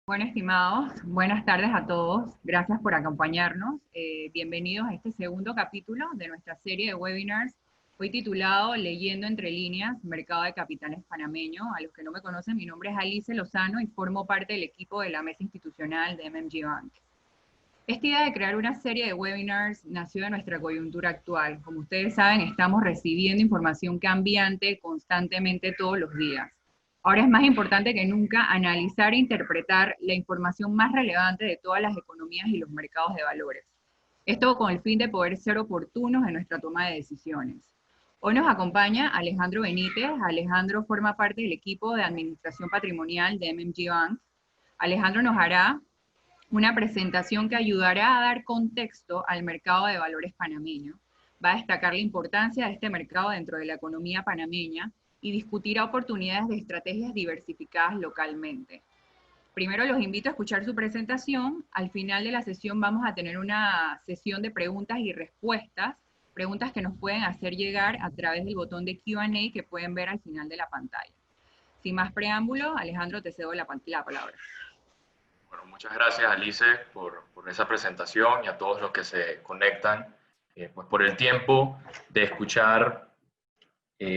Bueno, estimados, buenas tardes a todos. Gracias por acompañarnos. Bienvenidos a este segundo capítulo de nuestra serie de webinars, hoy titulado Leyendo entre líneas, Mercado de Capitales Panameño. A los que no me conocen, mi nombre es Alice Lozano y formo parte del equipo de la mesa institucional de MMG Bank. Esta idea de crear una serie de webinars nació de nuestra coyuntura actual. Como ustedes saben, estamos recibiendo información cambiante constantemente todos los días. Ahora es más importante que nunca analizar e interpretar la información más relevante de todas las economías y los mercados de valores. Esto con el fin de poder ser oportunos en nuestra toma de decisiones. Hoy nos acompaña Alejandro Benítez. Alejandro forma parte del equipo de administración patrimonial de MMG Bank. Alejandro nos hará una presentación que ayudará a dar contexto al mercado de valores panameño. Va a destacar la importancia de este mercado dentro de la economía panameña y discutirá oportunidades de estrategias diversificadas localmente. Primero los invito a escuchar su presentación. Al final de la sesión vamos a tener una sesión de preguntas y respuestas, preguntas que nos pueden hacer llegar a través del botón de Q&A que pueden ver al final de la pantalla. Sin más preámbulo, Alejandro, te cedo la palabra. Bueno, muchas gracias Alice por esa presentación y a todos los que se conectan pues por el tiempo de escuchar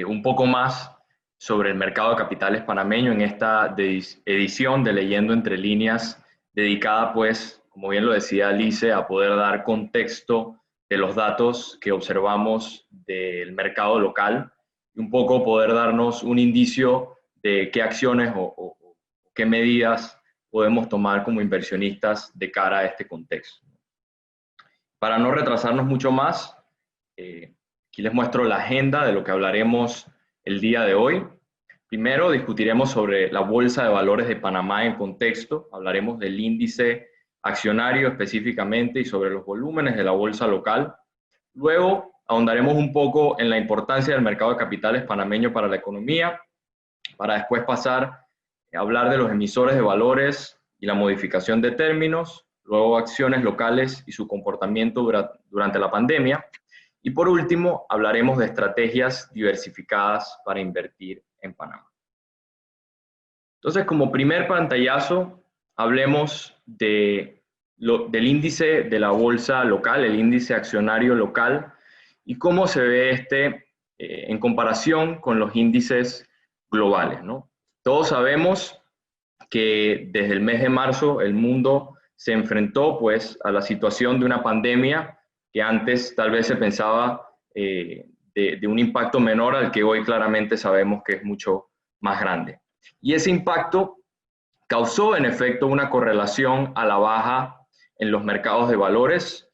un poco más sobre el mercado de capitales panameño en esta edición de Leyendo entre líneas, dedicada pues, como bien lo decía Alice, a poder dar contexto de los datos que observamos del mercado local y un poco poder darnos un indicio de qué acciones o qué medidas podemos tomar como inversionistas de cara a este contexto. Para no retrasarnos mucho más, aquí les muestro la agenda de lo que hablaremos el día de hoy. Primero discutiremos sobre la Bolsa de Valores de Panamá en contexto, hablaremos del índice accionario específicamente y sobre los volúmenes de la bolsa local. Luego ahondaremos un poco en la importancia del mercado de capitales panameño para la economía, para después pasar hablar de los emisores de valores y la modificación de términos, luego acciones locales y su comportamiento durante la pandemia, y por último hablaremos de estrategias diversificadas para invertir en Panamá. Entonces, como primer pantallazo, hablemos del índice de la bolsa local, el índice accionario local, y cómo se ve en comparación con los índices globales, ¿no? Todos sabemos que desde el mes de marzo el mundo se enfrentó pues a la situación de una pandemia que antes tal vez se pensaba de un impacto menor al que hoy claramente sabemos que es mucho más grande. Y ese impacto causó en efecto una correlación a la baja en los mercados de valores,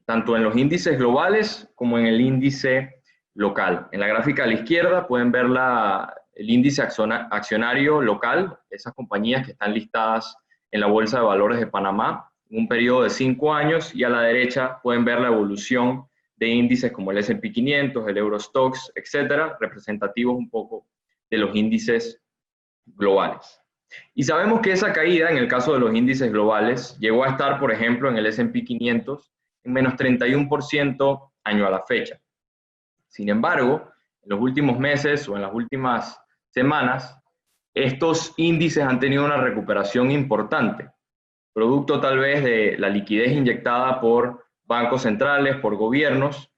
tanto en los índices globales como en el índice local. En la gráfica a la izquierda pueden ver el índice accionario local, esas compañías que están listadas en la Bolsa de Valores de Panamá, en un periodo de 5 años, y a la derecha pueden ver la evolución de índices como el S&P 500, el Eurostoxx, etcétera, representativos un poco de los índices globales. Y sabemos que esa caída, en el caso de los índices globales, llegó a estar, por ejemplo, en el S&P 500 en menos 31% año a la fecha. Sin embargo, en los últimos meses o en las últimas semanas, estos índices han tenido una recuperación importante, producto tal vez de la liquidez inyectada por bancos centrales, por gobiernos.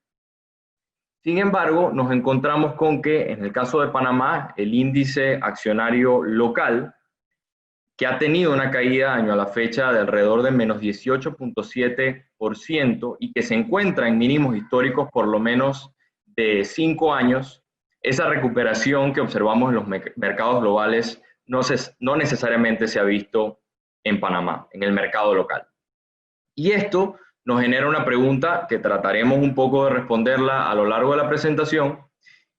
Sin embargo, nos encontramos con que, en el caso de Panamá, el índice accionario local, que ha tenido una caída año a la fecha de alrededor de menos 18.7% y que se encuentra en mínimos históricos por lo menos de 5 años, esa recuperación que observamos en los mercados globales no necesariamente se ha visto en Panamá, en el mercado local. Y esto nos genera una pregunta que trataremos un poco de responderla a lo largo de la presentación,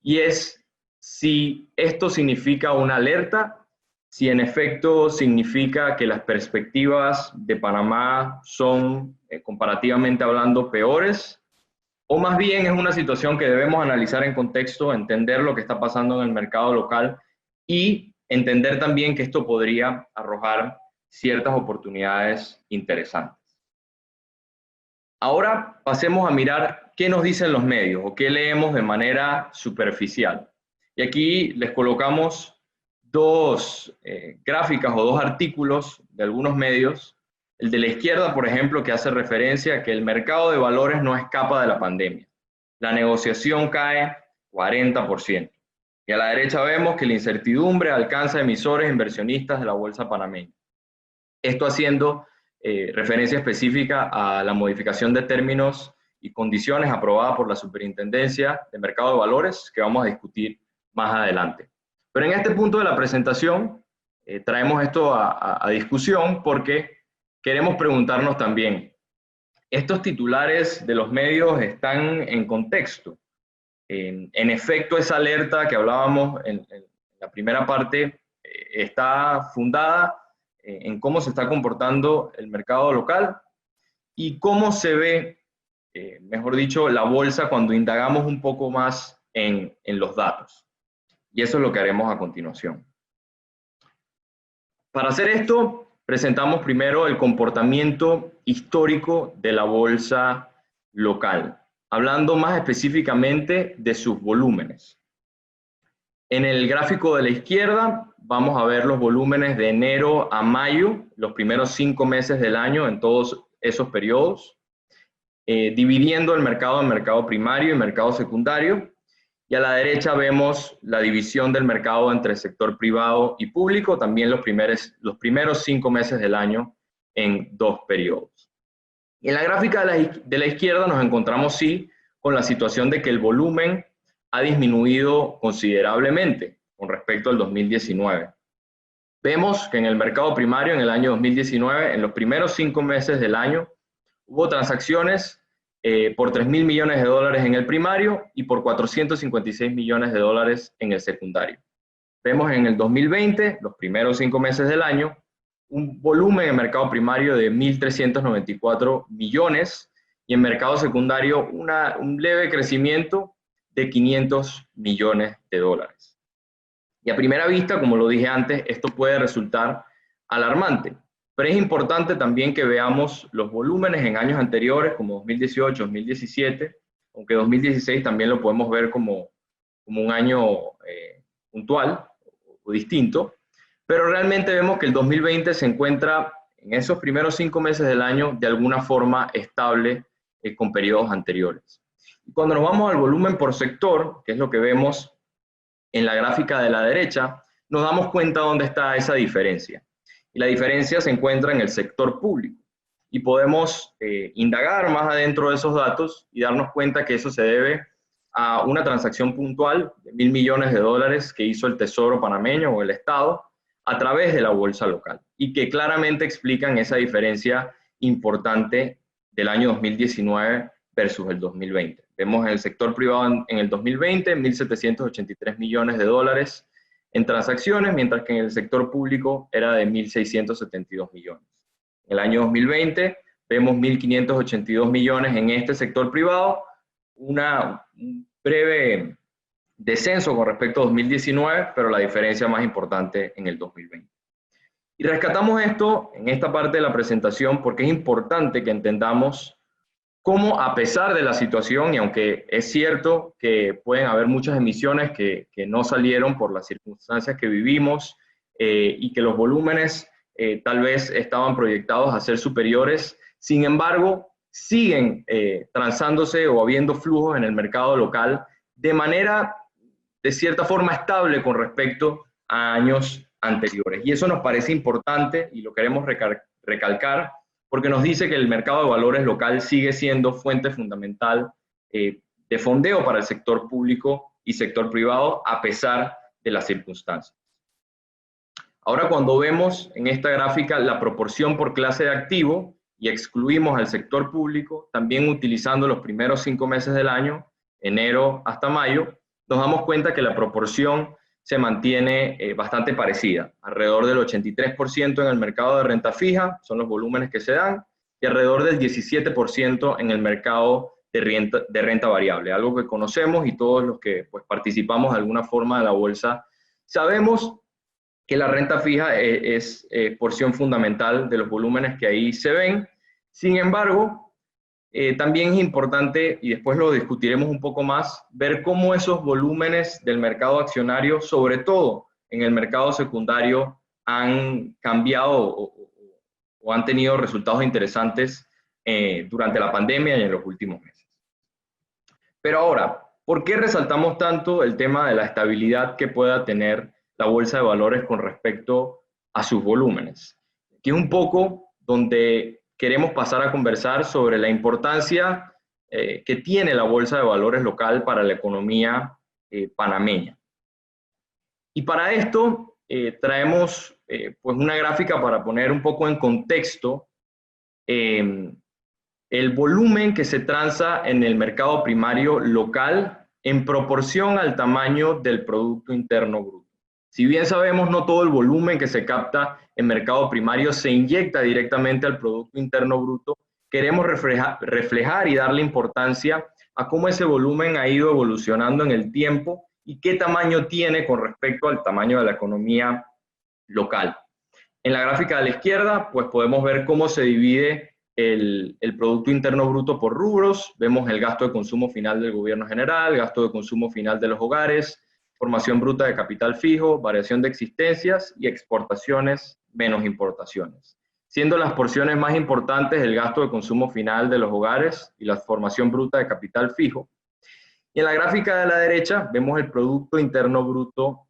y es si esto significa una alerta, si en efecto significa que las perspectivas de Panamá son, comparativamente hablando, peores, o más bien es una situación que debemos analizar en contexto, entender lo que está pasando en el mercado local y entender también que esto podría arrojar ciertas oportunidades interesantes. Ahora pasemos a mirar qué nos dicen los medios o qué leemos de manera superficial. Y aquí les colocamos dos gráficas o dos artículos de algunos medios. El de la izquierda, por ejemplo, que hace referencia a que el mercado de valores no escapa de la pandemia. La negociación cae 40%. Y a la derecha vemos que la incertidumbre alcanza emisores e inversionistas de la bolsa panameña. Esto haciendo referencia específica a la modificación de términos y condiciones aprobada por la Superintendencia de Mercado de Valores, que vamos a discutir más adelante. Pero en este punto de la presentación traemos esto a discusión porque queremos preguntarnos también, ¿estos titulares de los medios están en contexto? En efecto, esa alerta que hablábamos en la primera parte está fundada en cómo se está comportando el mercado local y cómo se ve, mejor dicho, la bolsa cuando indagamos un poco más en los datos. Y eso es lo que haremos a continuación. Para hacer esto, presentamos primero el comportamiento histórico de la bolsa local, hablando más específicamente de sus volúmenes. En el gráfico de la izquierda vamos a ver los volúmenes de enero a mayo, los primeros 5 meses del año en todos esos periodos, dividiendo el mercado en mercado primario y mercado secundario. Y a la derecha vemos la división del mercado entre sector privado y público, también los primeros 5 meses del año en 2 periodos. Y en la gráfica de la izquierda nos encontramos, sí, con la situación de que el volumen ha disminuido considerablemente con respecto al 2019. Vemos que en el mercado primario en el año 2019, en los primeros 5 meses del año, hubo transacciones por 3.000 millones de dólares en el primario y por 456 millones de dólares en el secundario. Vemos en el 2020, los primeros 5 meses del año, un volumen en mercado primario de 1.394 millones y en mercado secundario un leve crecimiento de 500 millones de dólares. Y a primera vista, como lo dije antes, esto puede resultar alarmante, pero es importante también que veamos los volúmenes en años anteriores, como 2018, 2017, aunque 2016 también lo podemos ver como un año puntual o distinto, pero realmente vemos que el 2020 se encuentra en esos primeros 5 meses del año de alguna forma estable con periodos anteriores. Y cuando nos vamos al volumen por sector, que es lo que vemos en la gráfica de la derecha, nos damos cuenta dónde está esa diferencia. Y la diferencia se encuentra en el sector público. Y podemos indagar más adentro de esos datos y darnos cuenta que eso se debe a una transacción puntual de 1.000 millones de dólares que hizo el Tesoro panameño o el Estado a través de la bolsa local y que claramente explican esa diferencia importante del año 2019 versus el 2020. Vemos en el sector privado en el 2020 1.783 millones de dólares en transacciones, mientras que en el sector público era de 1.672 millones. En el año 2020 vemos 1.582 millones en este sector privado, un breve descenso con respecto a 2019, pero la diferencia más importante en el 2020. Y rescatamos esto en esta parte de la presentación porque es importante que entendamos cómo, a pesar de la situación, y aunque es cierto que pueden haber muchas emisiones que no salieron por las circunstancias que vivimos y que los volúmenes tal vez estaban proyectados a ser superiores, sin embargo, siguen transándose o habiendo flujos en el mercado local de manera, de cierta forma, estable con respecto a años anteriores. Y eso nos parece importante y lo queremos recalcar porque nos dice que el mercado de valores local sigue siendo fuente fundamental de fondeo para el sector público y sector privado a pesar de las circunstancias. Ahora, cuando vemos en esta gráfica la proporción por clase de activo y excluimos al sector público, también utilizando los primeros 5 meses del año, enero hasta mayo, nos damos cuenta que la proporción se mantiene bastante parecida, alrededor del 83% en el mercado de renta fija, son los volúmenes que se dan, y alrededor del 17% en el mercado de renta variable, algo que conocemos y todos los que pues, participamos de alguna forma de la bolsa sabemos que la renta fija es porción fundamental de los volúmenes que ahí se ven. Sin embargo, también es importante, y después lo discutiremos un poco más, ver cómo esos volúmenes del mercado accionario, sobre todo en el mercado secundario han cambiado o han tenido resultados interesantes durante la pandemia y en los últimos meses. Pero ahora, ¿por qué resaltamos tanto el tema de la estabilidad que pueda tener la bolsa de valores con respecto a sus volúmenes? Que es un poco donde queremos pasar a conversar sobre la importancia que tiene la bolsa de valores local para la economía panameña. Y para esto traemos pues una gráfica para poner un poco en contexto el volumen que se transa en el mercado primario local en proporción al tamaño del Producto Interno Bruto. Si bien sabemos, no todo el volumen que se capta en mercado primario se inyecta directamente al Producto Interno Bruto, queremos reflejar y darle importancia a cómo ese volumen ha ido evolucionando en el tiempo y qué tamaño tiene con respecto al tamaño de la economía local. En la gráfica de la izquierda, pues podemos ver cómo se divide el Producto Interno Bruto por rubros. Vemos el gasto de consumo final del gobierno general, gasto de consumo final de los hogares, formación bruta de capital fijo, variación de existencias y exportaciones menos importaciones. Siendo las porciones más importantes el gasto de consumo final de los hogares y la formación bruta de capital fijo. Y en la gráfica de la derecha vemos el Producto Interno Bruto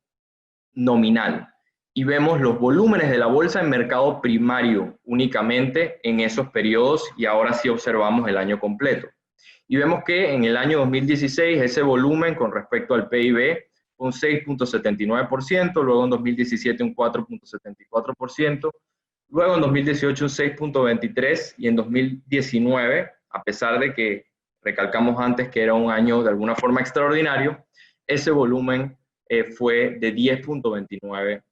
nominal y vemos los volúmenes de la bolsa en mercado primario únicamente en esos periodos, y ahora sí observamos el año completo. Y vemos que en el año 2016 ese volumen con respecto al PIB un 6.79%, luego en 2017 un 4.74%, luego en 2018 un 6.23% y en 2019, a pesar de que recalcamos antes que era un año de alguna forma extraordinario, ese volumen fue de 10.29%.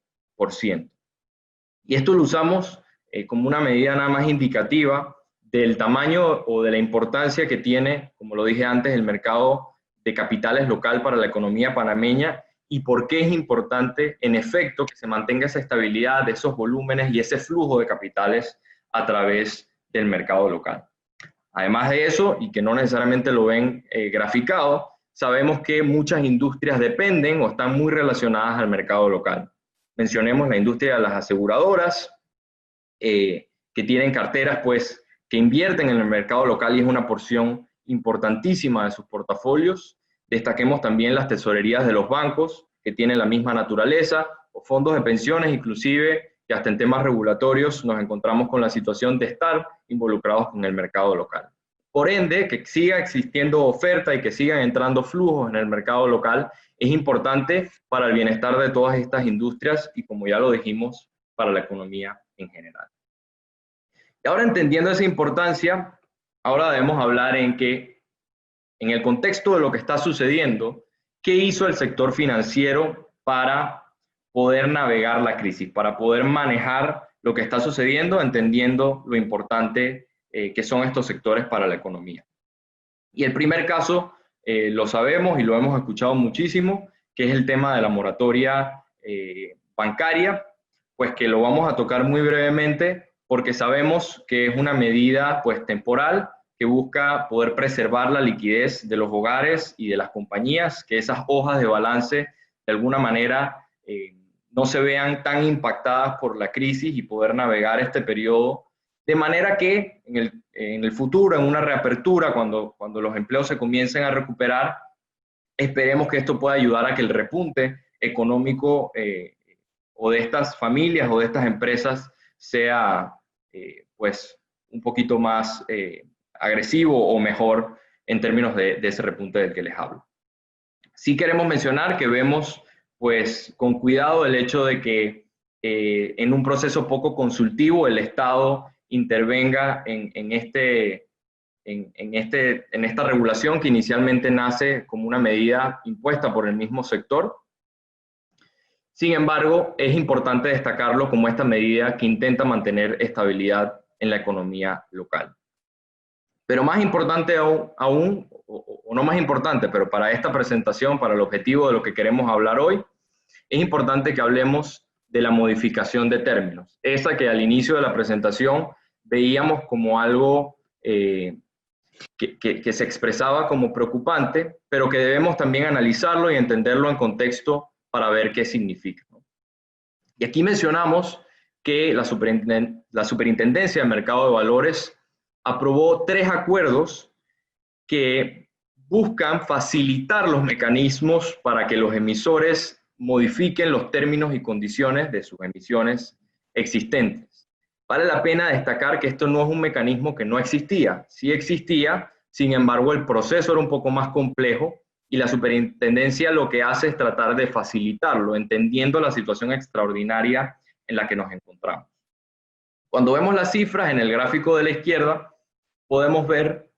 Y esto lo usamos como una medida nada más indicativa del tamaño o de la importancia que tiene, como lo dije antes, el mercado de capitales local para la economía panameña y por qué es importante, en efecto, que se mantenga esa estabilidad de esos volúmenes y ese flujo de capitales a través del mercado local. Además de eso, y que no necesariamente lo ven graficado, sabemos que muchas industrias dependen o están muy relacionadas al mercado local. Mencionemos la industria de las aseguradoras, que tienen carteras pues, que invierten en el mercado local y es una porción importantísima de sus portafolios. Destaquemos también las tesorerías de los bancos, que tienen la misma naturaleza, o fondos de pensiones, inclusive, que hasta en temas regulatorios nos encontramos con la situación de estar involucrados con el mercado local. Por ende, que siga existiendo oferta y que sigan entrando flujos en el mercado local es importante para el bienestar de todas estas industrias y, como ya lo dijimos, para la economía en general. Y ahora, entendiendo esa importancia, ahora debemos hablar en el contexto de lo que está sucediendo, ¿qué hizo el sector financiero para poder navegar la crisis, para poder manejar lo que está sucediendo, entendiendo lo importante que son estos sectores para la economía? Y el primer caso, lo sabemos y lo hemos escuchado muchísimo, que es el tema de la moratoria bancaria, pues que lo vamos a tocar muy brevemente porque sabemos que es una medida pues temporal que busca poder preservar la liquidez de los hogares y de las compañías, que esas hojas de balance de alguna manera no se vean tan impactadas por la crisis y poder navegar este periodo de manera que en el futuro, en una reapertura, cuando los empleos se comiencen a recuperar, esperemos que esto pueda ayudar a que el repunte económico o de estas familias o de estas empresas sea pues un poquito más agresivo o mejor en términos de ese repunte del que les hablo. Sí queremos mencionar que vemos pues con cuidado el hecho de que en un proceso poco consultivo el Estado intervenga en esta regulación que inicialmente nace como una medida impuesta por el mismo sector. Sin embargo, es importante destacarlo como esta medida que intenta mantener estabilidad en la economía local. Pero más importante aún, o no más importante, pero para esta presentación, para el objetivo de lo que queremos hablar hoy, es importante que hablemos de la modificación de términos. Esa que al inicio de la presentación veíamos como algo que se expresaba como preocupante, pero que debemos también analizarlo y entenderlo en contexto para ver qué significa. Y aquí mencionamos que la Superintendencia de Mercado de Valores aprobó 3 acuerdos que buscan facilitar los mecanismos para que los emisores modifiquen los términos y condiciones de sus emisiones existentes. Vale la pena destacar que esto no es un mecanismo que no existía, sí existía, sin embargo el proceso era un poco más complejo y la superintendencia lo que hace es tratar de facilitarlo, entendiendo la situación extraordinaria en la que nos encontramos. Cuando vemos las cifras en el gráfico de la izquierda, podemos ver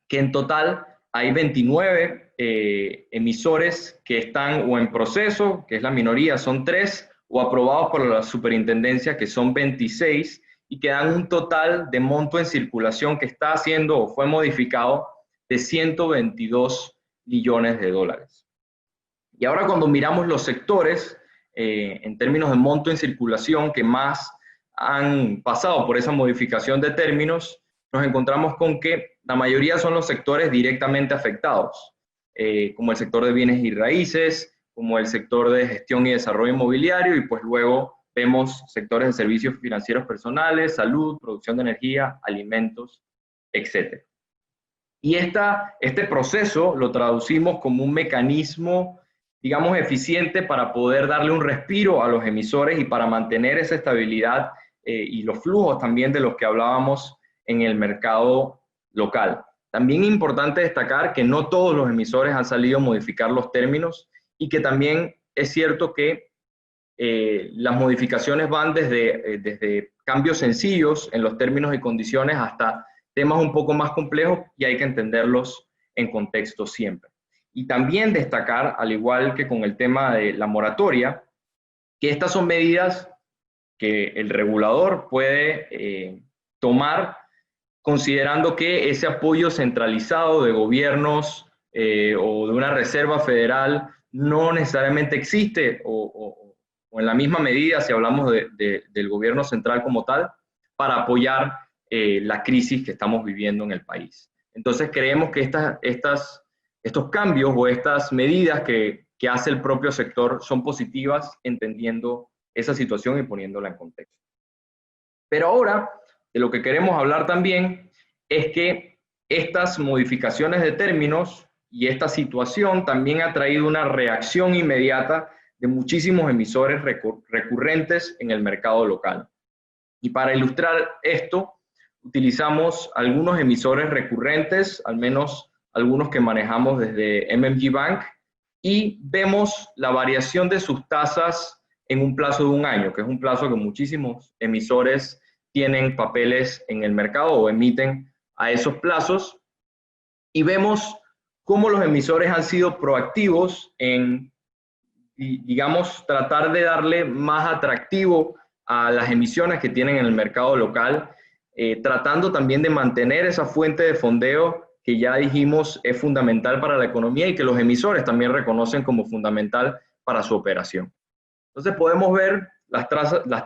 que en total hay 29 emisores que están o en proceso, que es la minoría, son 3, o aprobados por la superintendencia, que son 26, y que dan un total de monto en circulación que está haciendo o fue modificado de 122 millones de dólares. Y ahora cuando miramos los sectores, en términos de monto en circulación que más han pasado por esa modificación de términos, nos encontramos con que la mayoría son los sectores directamente afectados, como el sector de bienes y raíces, como el sector de gestión y desarrollo inmobiliario, y pues luego vemos sectores de servicios financieros personales, salud, producción de energía, alimentos, etc. Y este proceso lo traducimos como un mecanismo, digamos, eficiente para poder darle un respiro a los emisores y para mantener esa estabilidad y los flujos también de los que hablábamos en el mercado local. También es importante destacar que no todos los emisores han salido a modificar los términos y que también es cierto que las modificaciones van desde cambios sencillos en los términos y condiciones hasta temas un poco más complejos y hay que entenderlos en contexto siempre. Y también destacar, al igual que con el tema de la moratoria, que estas son medidas que el regulador puede tomar considerando que ese apoyo centralizado de gobiernos o de una reserva federal no necesariamente existe o en la misma medida si hablamos del gobierno central como tal para apoyar la crisis que estamos viviendo en el país. Entonces creemos que estos cambios o estas medidas que hace el propio sector son positivas entendiendo esa situación y poniéndola en contexto. Pero ahora, de lo que queremos hablar también es que estas modificaciones de términos y esta situación también ha traído una reacción inmediata de muchísimos emisores recurrentes en el mercado local. Y para ilustrar esto, utilizamos algunos emisores recurrentes, al menos algunos que manejamos desde MMG Bank, y vemos la variación de sus tasas en un plazo de un año, que es un plazo que muchísimos emisores tienen papeles en el mercado o emiten a esos plazos, y vemos cómo los emisores han sido proactivos en, digamos, tratar de darle más atractivo a las emisiones que tienen en el mercado local, tratando también de mantener esa fuente de fondeo que ya dijimos es fundamental para la economía y que los emisores también reconocen como fundamental para su operación. Entonces podemos ver las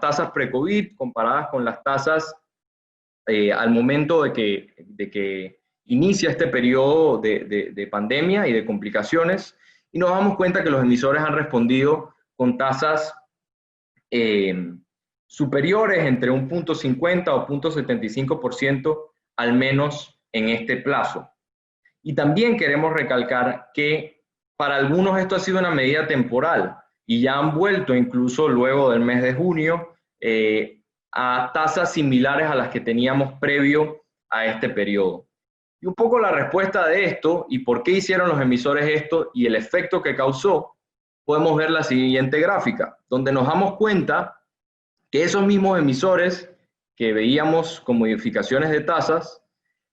tasas pre-COVID comparadas con las tasas al momento de que inicia este periodo de pandemia y de complicaciones, y nos damos cuenta que los emisores han respondido con tasas superiores entre un 0.50 o 0.75% al menos en este plazo. Y también queremos recalcar que para algunos esto ha sido una medida temporal y ya han vuelto incluso luego del mes de junio a tasas similares a las que teníamos previo a este periodo. Y un poco la respuesta de esto y por qué hicieron los emisores esto y el efecto que causó, podemos ver la siguiente gráfica, donde nos damos cuenta que esos mismos emisores que veíamos con modificaciones de tasas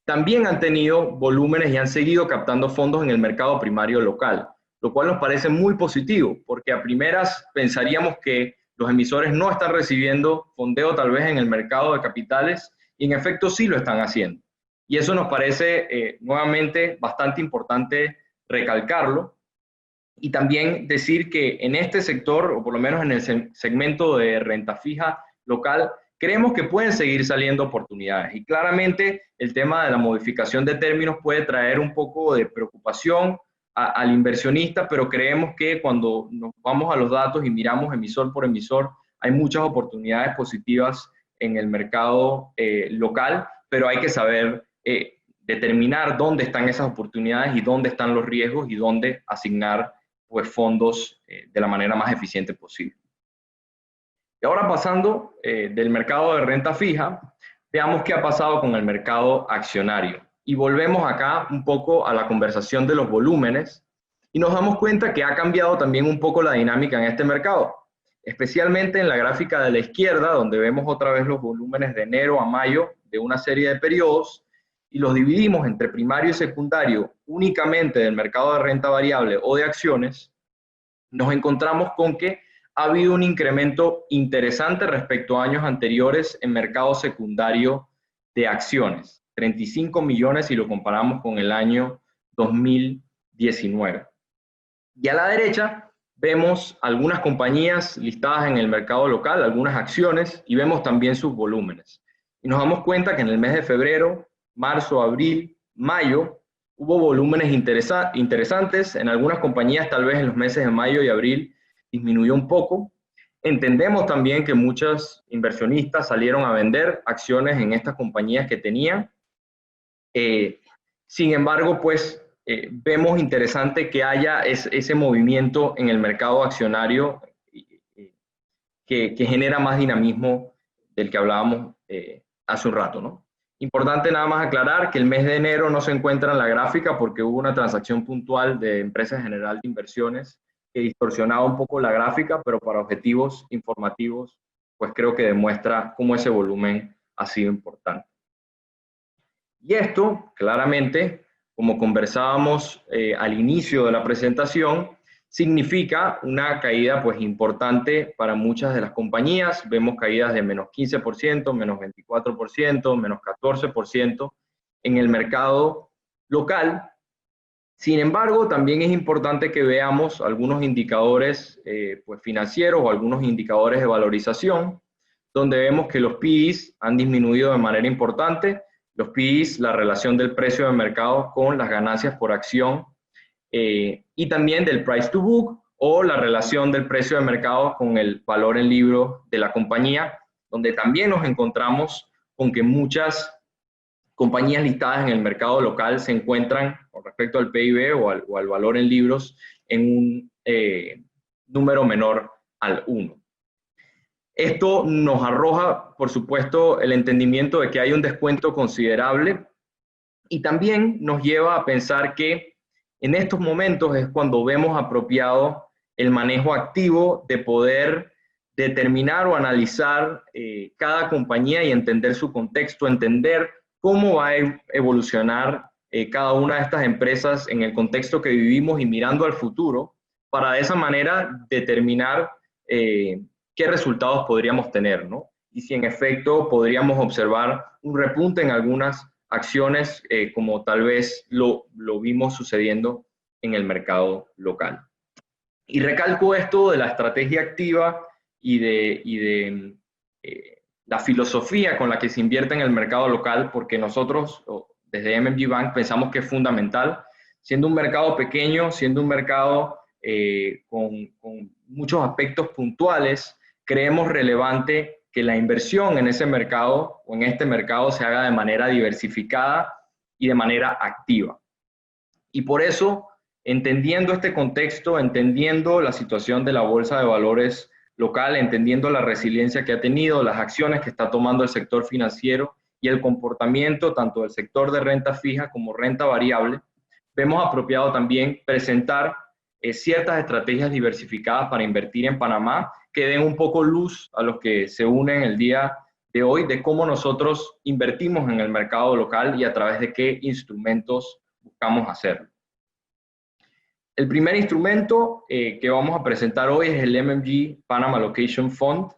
también han tenido volúmenes y han seguido captando fondos en el mercado primario local, lo cual nos parece muy positivo, porque a primeras pensaríamos que los emisores no están recibiendo fondeo tal vez en el mercado de capitales, y en efecto sí lo están haciendo. Y eso nos parece nuevamente bastante importante recalcarlo, y también decir que en este sector, o por lo menos en el segmento de renta fija local, creemos que pueden seguir saliendo oportunidades. Y claramente el tema de la modificación de términos puede traer un poco de preocupación al inversionista, pero creemos que cuando nos vamos a los datos y miramos emisor por emisor, hay muchas oportunidades positivas en el mercado local, pero hay que saber determinar dónde están esas oportunidades y dónde están los riesgos y dónde asignar pues, fondos de la manera más eficiente posible. Y ahora pasando del mercado de renta fija, veamos qué ha pasado con el mercado accionario. Y volvemos acá un poco a la conversación de los volúmenes y nos damos cuenta que ha cambiado también un poco la dinámica en este mercado, especialmente en la gráfica de la izquierda, donde vemos otra vez los volúmenes de enero a mayo de una serie de periodos y los dividimos entre primario y secundario únicamente del mercado de renta variable o de acciones, nos encontramos con que ha habido un incremento interesante respecto a años anteriores en mercado secundario de acciones, 35 millones si lo comparamos con el año 2019. Y a la derecha vemos algunas compañías listadas en el mercado local, algunas acciones, y vemos también sus volúmenes. Y nos damos cuenta que en el mes de febrero, marzo, abril, mayo, hubo volúmenes interesantes. En algunas compañías, tal vez en los meses de mayo y abril, disminuyó un poco. Entendemos también que muchos inversionistas salieron a vender acciones en estas compañías que tenían. Sin embargo, pues vemos interesante que haya ese movimiento en el mercado accionario que genera más dinamismo del que hablábamos hace un rato, ¿no? Importante nada más aclarar que el mes de enero no se encuentra en la gráfica porque hubo una transacción puntual de Empresa General de Inversiones que distorsionaba un poco la gráfica, pero para objetivos informativos, pues creo que demuestra cómo ese volumen ha sido importante. Y esto, claramente, como conversábamos al inicio de la presentación, significa una caída pues importante para muchas de las compañías. Vemos caídas de menos 15%, menos 24%, menos 14% en el mercado local. Sin embargo, también es importante que veamos algunos indicadores pues financieros o algunos indicadores de valorización, donde vemos que los PEs han disminuido de manera importante. Los PEs, la relación del precio de mercado con las ganancias por acción, y también del price to book o la relación del precio de mercado con el valor en libro de la compañía, donde también nos encontramos con que muchas compañías listadas en el mercado local se encuentran con respecto al PIB o al valor en libros en un número menor al 1. Esto nos arroja, por supuesto, el entendimiento de que hay un descuento considerable y también nos lleva a pensar que en estos momentos es cuando vemos apropiado el manejo activo de poder determinar o analizar cada compañía y entender su contexto, entender cómo va a evolucionar cada una de estas empresas en el contexto que vivimos y mirando al futuro, para de esa manera determinar qué resultados podríamos tener, ¿no? Y si en efecto podríamos observar un repunte en algunas acciones como tal vez lo vimos sucediendo en el mercado local. Y recalco esto de la estrategia activa y de la filosofía con la que se invierte en el mercado local, porque nosotros desde M&G Bank pensamos que es fundamental, siendo un mercado pequeño, siendo un mercado con muchos aspectos puntuales, creemos relevante que la inversión en ese mercado o en este mercado se haga de manera diversificada y de manera activa. Y por eso, entendiendo este contexto, entendiendo la situación de la bolsa de valores local, entendiendo la resiliencia que ha tenido, las acciones que está tomando el sector financiero y el comportamiento tanto del sector de renta fija como renta variable, vemos apropiado también presentar ciertas estrategias diversificadas para invertir en Panamá que den un poco luz a los que se unen el día de hoy de cómo nosotros invertimos en el mercado local y a través de qué instrumentos buscamos hacerlo. El primer instrumento que vamos a presentar hoy es el M&G Panama Location Fund,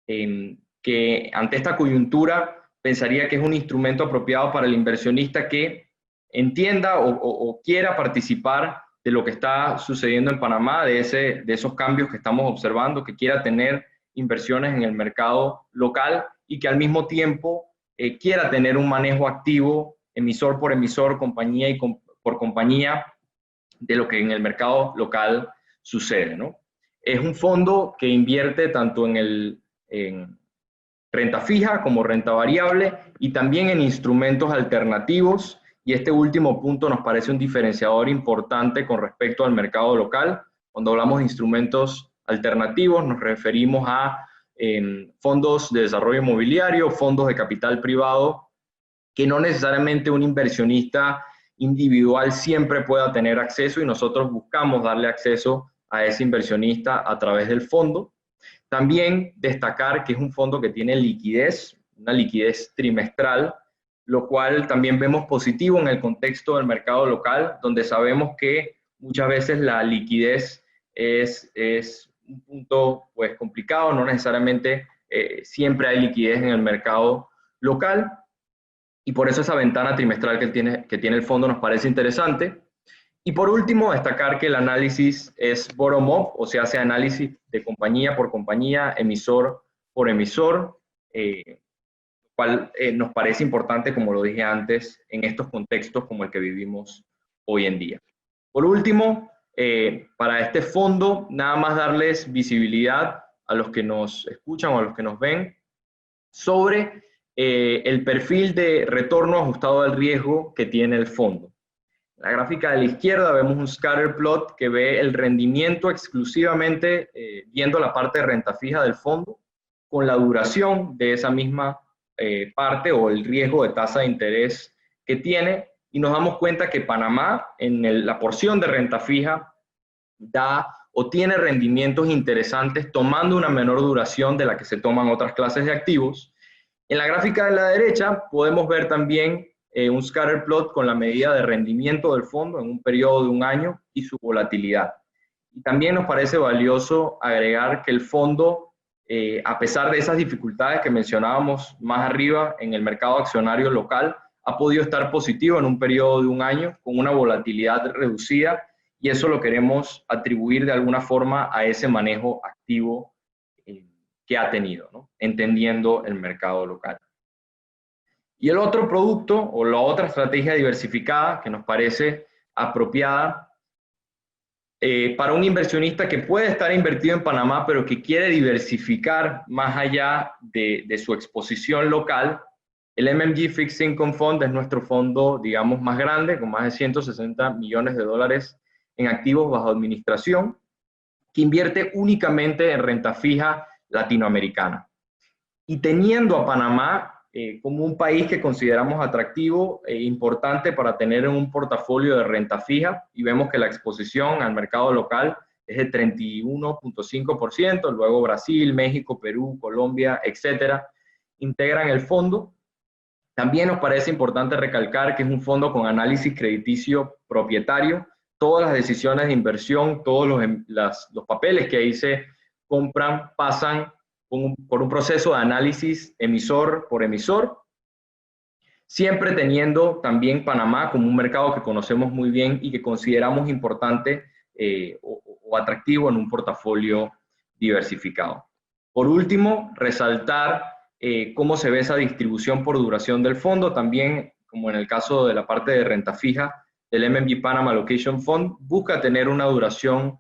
que ante esta coyuntura pensaría que es un instrumento apropiado para el inversionista que entienda o quiera participar de lo que está sucediendo en Panamá, de esos cambios que estamos observando, que quiera tener inversiones en el mercado local y que al mismo tiempo quiera tener un manejo activo, emisor por emisor, compañía por compañía, de lo que en el mercado local sucede, ¿no? Es un fondo que invierte tanto en renta fija como renta variable y también en instrumentos alternativos, y este último punto nos parece un diferenciador importante con respecto al mercado local. Cuando hablamos de instrumentos alternativos nos referimos a fondos de desarrollo inmobiliario, fondos de capital privado, que no necesariamente un inversionista individual siempre pueda tener acceso, y nosotros buscamos darle acceso a ese inversionista a través del fondo. También destacar que es un fondo que tiene liquidez, una liquidez trimestral, lo cual también vemos positivo en el contexto del mercado local, donde sabemos que muchas veces la liquidez es un punto pues complicado, no necesariamente siempre hay liquidez en el mercado local, y por eso esa ventana trimestral que tiene el fondo nos parece interesante. Y por último, destacar que el análisis es bottom-up, o sea, hace análisis de compañía por compañía, emisor por emisor, cual nos parece importante, como lo dije antes, en estos contextos como el que vivimos hoy en día. Por último, para este fondo, nada más darles visibilidad a los que nos escuchan o a los que nos ven sobre el perfil de retorno ajustado al riesgo que tiene el fondo. En la gráfica de la izquierda vemos un scatter plot que ve el rendimiento exclusivamente viendo la parte de renta fija del fondo con la duración de esa misma parte o el riesgo de tasa de interés que tiene, y nos damos cuenta que Panamá en la porción de renta fija da o tiene rendimientos interesantes tomando una menor duración de la que se toman otras clases de activos. En la gráfica de la derecha podemos ver también un scatter plot con la medida de rendimiento del fondo en un periodo de un año y su volatilidad. Y también nos parece valioso agregar que el fondo, a pesar de esas dificultades que mencionábamos más arriba en el mercado accionario local, ha podido estar positivo en un periodo de un año con una volatilidad reducida, y eso lo queremos atribuir de alguna forma a ese manejo activo que ha tenido, ¿no? Entendiendo el mercado local. Y el otro producto o la otra estrategia diversificada que nos parece apropiada para un inversionista que puede estar invertido en Panamá, pero que quiere diversificar más allá de su exposición local, el MMG Fixed Income Fund es nuestro fondo, digamos, más grande, con más de 160 millones de dólares en activos bajo administración, que invierte únicamente en renta fija latinoamericana. Y teniendo a Panamá como un país que consideramos atractivo e importante para tener en un portafolio de renta fija, y vemos que la exposición al mercado local es de 31.5%, luego Brasil, México, Perú, Colombia, etcétera, integran el fondo. También nos parece importante recalcar que es un fondo con análisis crediticio propietario. Todas las decisiones de inversión, todos los papeles que ahí se compran pasan por un proceso de análisis emisor por emisor, siempre teniendo también Panamá como un mercado que conocemos muy bien y que consideramos importante o atractivo en un portafolio diversificado. Por último, resaltar cómo se ve esa distribución por duración del fondo, también como en el caso de la parte de renta fija del MMG Panama Allocation Fund, busca tener una duración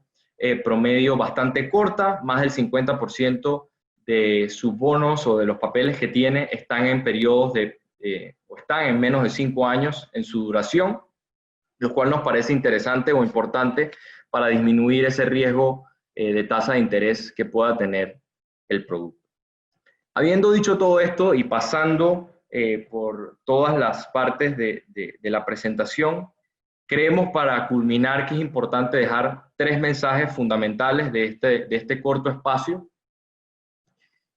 promedio bastante corta, más del 50% de sus bonos o de los papeles que tiene están en periodos o están en menos de 5 años en su duración, lo cual nos parece interesante o importante para disminuir ese riesgo de tasa de interés que pueda tener el producto. Habiendo dicho todo esto y pasando por todas las partes de la presentación, creemos para culminar que es importante dejar 3 mensajes fundamentales de este corto espacio.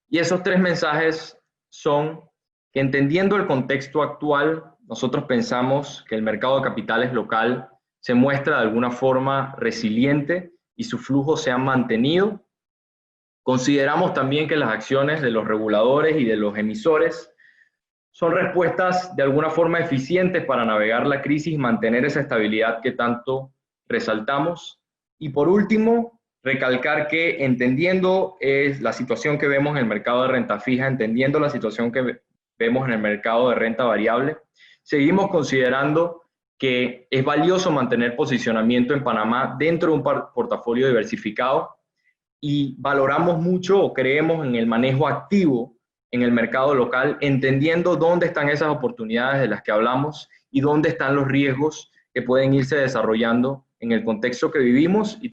Y esos 3 mensajes son que, entendiendo el contexto actual, nosotros pensamos que el mercado de capitales local se muestra de alguna forma resiliente y sus flujos se han mantenido. Consideramos también que las acciones de los reguladores y de los emisores son respuestas de alguna forma eficientes para navegar la crisis y mantener esa estabilidad que tanto resaltamos. Y por último, recalcar que entendiendo la situación que vemos en el mercado de renta fija, entendiendo la situación que vemos en el mercado de renta variable, seguimos considerando que es valioso mantener posicionamiento en Panamá dentro de un portafolio diversificado y valoramos mucho o creemos en el manejo activo en el mercado local, entendiendo dónde están esas oportunidades de las que hablamos y dónde están los riesgos que pueden irse desarrollando en el contexto que vivimos y